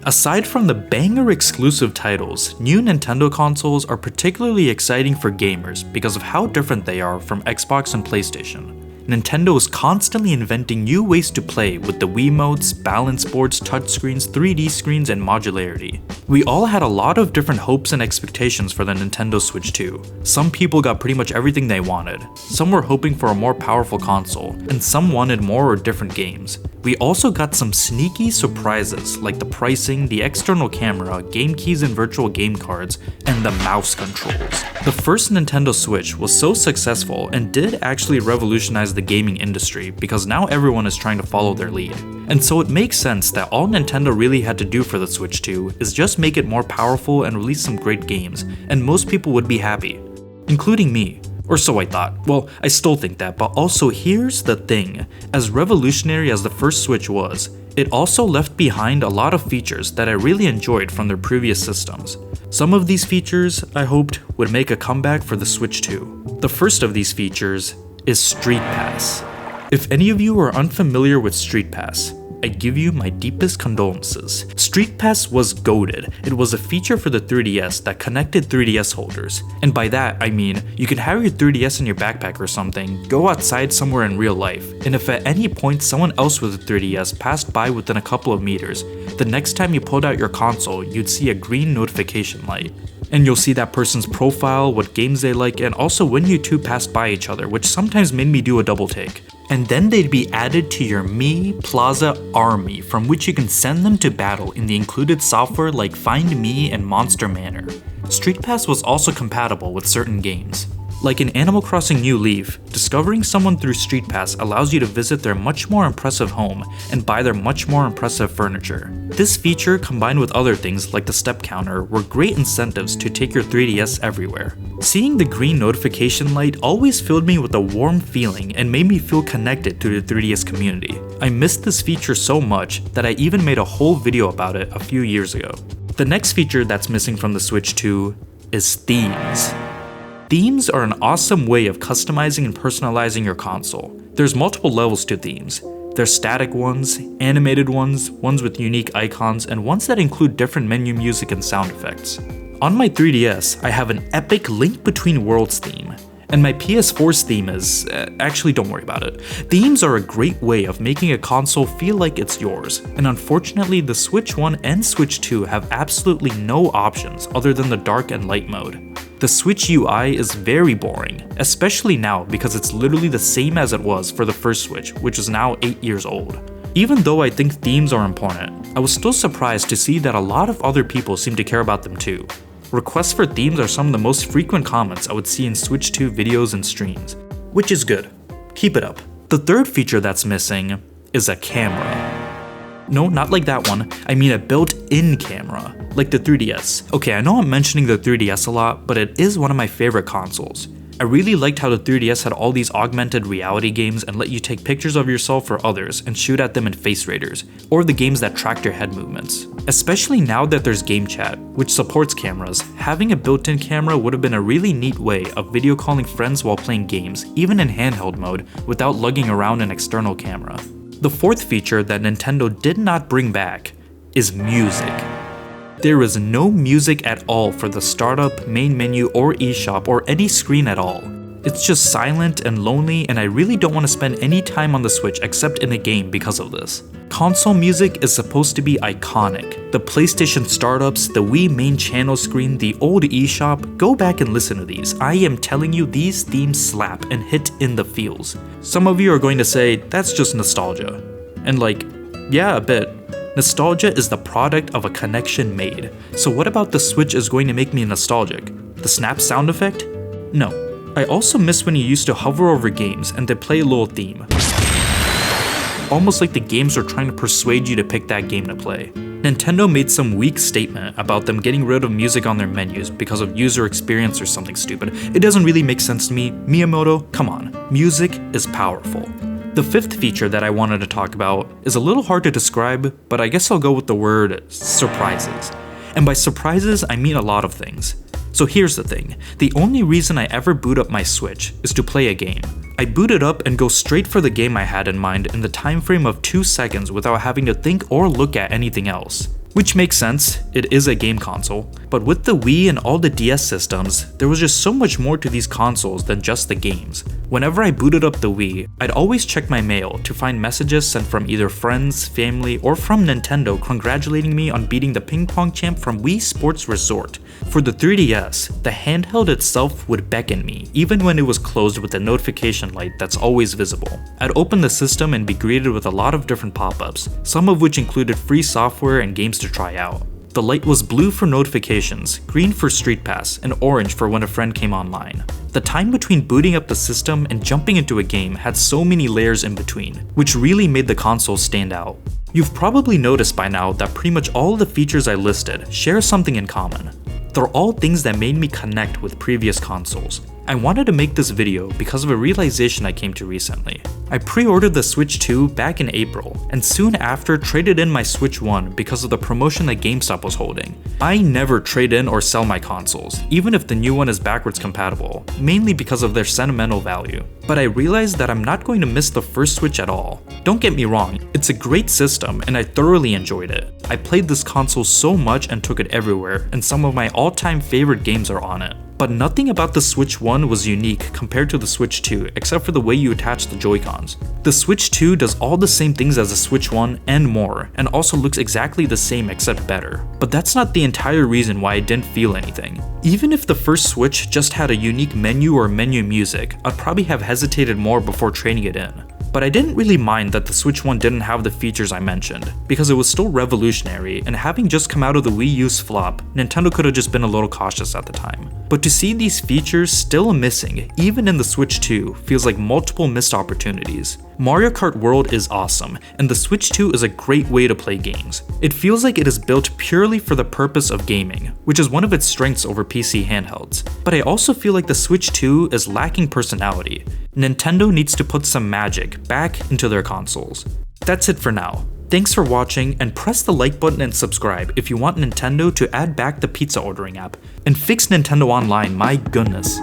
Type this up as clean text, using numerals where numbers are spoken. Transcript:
Aside from the banger exclusive titles, new Nintendo consoles are particularly exciting for gamers because of how different they are from Xbox and PlayStation. Nintendo is constantly inventing new ways to play with the Wiimotes, balance boards, touchscreens, 3D screens, and modularity. We all had a lot of different hopes and expectations for the Nintendo Switch 2. Some people got pretty much everything they wanted, some were hoping for a more powerful console, and some wanted more or different games. We also got some sneaky surprises like the pricing, the external camera, game keys and virtual game cards, and the mouse controls. The first Nintendo Switch was so successful and did actually revolutionize the gaming industry because now everyone is trying to follow their lead. And so it makes sense that all Nintendo really had to do for the Switch 2 is just make it more powerful and release some great games, and most people would be happy. Including me. Or so I thought. Well, I still think that, but also here's the thing. As revolutionary as the first Switch was, it also left behind a lot of features that I really enjoyed from their previous systems. Some of these features, I hoped, would make a comeback for the Switch 2. The first of these features is Street Pass. If any of you are unfamiliar with Street Pass, I give you my deepest condolences. Street Pass was goated. It was a feature for the 3DS that connected 3DS holders. And by that, I mean, you could have your 3DS in your backpack or something, go outside somewhere in real life, and if at any point someone else with a 3DS passed by within a couple of meters, the next time you pulled out your console, you'd see a green notification light. And you'll see that person's profile, what games they like, and also when you two passed by each other, which sometimes made me do a double take. And then they'd be added to your Mii Plaza army, from which you can send them to battle in the included software like Find Mii and Monster Manor. Street Pass was also compatible with certain games. Like in Animal Crossing New Leaf, discovering someone through Street Pass allows you to visit their much more impressive home and buy their much more impressive furniture. This feature, combined with other things like the step counter, were great incentives to take your 3DS everywhere. Seeing the green notification light always filled me with a warm feeling and made me feel connected to the 3DS community. I missed this feature so much that I even made a whole video about it a few years ago. The next feature that's missing from the Switch 2 is themes. Themes are an awesome way of customizing and personalizing your console. There's multiple levels to themes. There's static ones, animated ones, ones with unique icons, and ones that include different menu music and sound effects. On my 3DS, I have an epic Link Between Worlds theme. And my PS4's theme is, actually don't worry about it. Themes are a great way of making a console feel like it's yours, and unfortunately the Switch 1 and Switch 2 have absolutely no options other than the dark and light mode. The Switch UI is very boring, especially now because it's literally the same as it was for the first Switch, which is now 8 years old. Even though I think themes are important, I was still surprised to see that a lot of other people seem to care about them too. Requests for themes are some of the most frequent comments I would see in Switch 2 videos and streams, which is good. Keep it up. The third feature that's missing is a camera. No, not like that one. I mean a built-in camera, like the 3DS. Okay, I know I'm mentioning the 3DS a lot, but it is one of my favorite consoles. I really liked how the 3DS had all these augmented reality games and let you take pictures of yourself or others and shoot at them in face raiders, or the games that tracked your head movements. Especially now that there's Game Chat, which supports cameras, having a built-in camera would have been a really neat way of video calling friends while playing games, even in handheld mode, without lugging around an external camera. The fourth feature that Nintendo did not bring back is music. There is no music at all for the startup, main menu, or eShop, or any screen at all. It's just silent and lonely, and I really don't want to spend any time on the Switch except in a game because of this. Console music is supposed to be iconic. The PlayStation startups, the Wii main channel screen, the old eShop, go back and listen to these. I am telling you, these themes slap and hit in the feels. Some of you are going to say, that's just nostalgia. And like, yeah, a bit. Nostalgia is the product of a connection made. So what about the Switch is going to make me nostalgic? The snap sound effect? No. I also miss when you used to hover over games and they play a little theme. Almost like the games are trying to persuade you to pick that game to play. Nintendo made some weak statement about them getting rid of music on their menus because of user experience or something stupid. It doesn't really make sense to me. Miyamoto, come on. Music is powerful. The fifth feature that I wanted to talk about is a little hard to describe, but I guess I'll go with the word surprises. And by surprises, I mean a lot of things. So here's the thing, the only reason I ever boot up my Switch is to play a game. I boot it up and go straight for the game I had in mind in the time frame of 2 seconds without having to think or look at anything else. Which makes sense, it is a game console. But with the Wii and all the DS systems, there was just so much more to these consoles than just the games. Whenever I booted up the Wii, I'd always check my mail to find messages sent from either friends, family, or from Nintendo congratulating me on beating the ping pong champ from Wii Sports Resort. For the 3DS, the handheld itself would beckon me, even when it was closed with a notification light that's always visible. I'd open the system and be greeted with a lot of different pop-ups, some of which included free software and games to try out. The light was blue for notifications, green for Street Pass, and orange for when a friend came online. The time between booting up the system and jumping into a game had so many layers in between, which really made the console stand out. You've probably noticed by now that pretty much all of the features I listed share something in common. They're all things that made me connect with previous consoles. I wanted to make this video because of a realization I came to recently. I pre-ordered the Switch 2 back in April, and soon after traded in my Switch 1 because of the promotion that GameStop was holding. I never trade in or sell my consoles, even if the new one is backwards compatible, mainly because of their sentimental value. But I realized that I'm not going to miss the first Switch at all. Don't get me wrong, it's a great system and I thoroughly enjoyed it. I played this console so much and took it everywhere, and some of my all-time favorite games are on it. But nothing about the Switch 1 was unique compared to the Switch 2 except for the way you attach the Joy-Cons. The Switch 2 does all the same things as the Switch 1 and more, and also looks exactly the same except better. But that's not the entire reason why I didn't feel anything. Even if the first Switch just had a unique menu or menu music, I'd probably have hesitated more before trading it in. But I didn't really mind that the Switch 1 didn't have the features I mentioned, because it was still revolutionary, and having just come out of the Wii U's flop, Nintendo could have just been a little cautious at the time. But to see these features still missing, even in the Switch 2, feels like multiple missed opportunities. Mario Kart World is awesome, and the Switch 2 is a great way to play games. It feels like it is built purely for the purpose of gaming, which is one of its strengths over PC handhelds. But I also feel like the Switch 2 is lacking personality. Nintendo needs to put some magic back into their consoles. That's it for now. Thanks for watching, and press the like button and subscribe if you want Nintendo to add back the pizza ordering app and fix Nintendo Online, my goodness.